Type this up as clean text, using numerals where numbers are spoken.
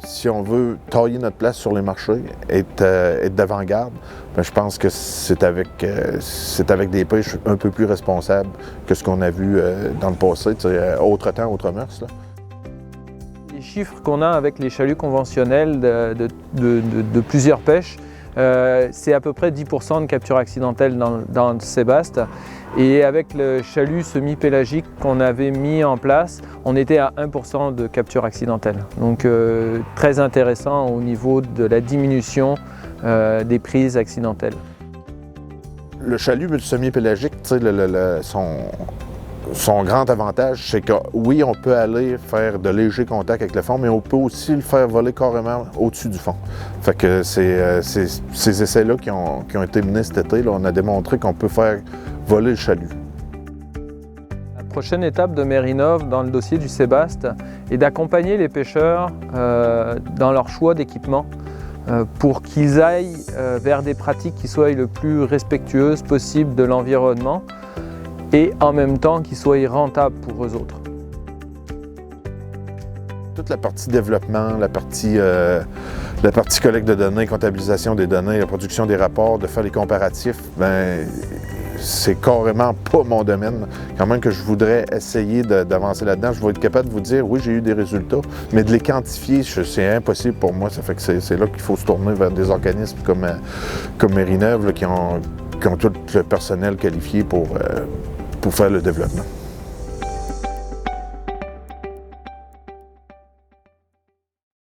si on veut tailler notre place sur les marchés, être d'avant-garde, bien, je pense que c'est avec des pêches un peu plus responsables que ce qu'on a vu dans le passé, autre temps, autre mœurs. Là. Les chiffres qu'on a avec les chaluts conventionnels de plusieurs pêches, c'est à peu près 10% de capture accidentelle dans le sébaste. Et avec le chalut semi-pélagique qu'on avait mis en place, on était à 1% de capture accidentelle. Donc très intéressant au niveau de la diminution des prises accidentelles. Le chalut semi-pélagique, son grand avantage, c'est que oui, on peut aller faire de légers contacts avec le fond, mais on peut aussi le faire voler carrément au-dessus du fond. Fait que c'est ces essais-là qui ont été menés cet été, là, on a démontré qu'on peut faire voler le chalut. La prochaine étape de Mérinov dans le dossier du sébaste est d'accompagner les pêcheurs dans leur choix d'équipement pour qu'ils aillent vers des pratiques qui soient le plus respectueuses possible de l'environnement et en même temps qu'ils soient rentables pour eux autres. Toute la partie développement, la partie collecte de données, comptabilisation des données, la production des rapports, de faire les comparatifs, ben c'est carrément pas mon domaine. Quand même que je voudrais essayer d'avancer là-dedans, je vais être capable de vous dire, oui, j'ai eu des résultats, mais de les quantifier, c'est impossible pour moi. Ça fait que c'est là qu'il faut se tourner vers des organismes comme Mérinov, qui ont tout le personnel qualifié pour faire le développement.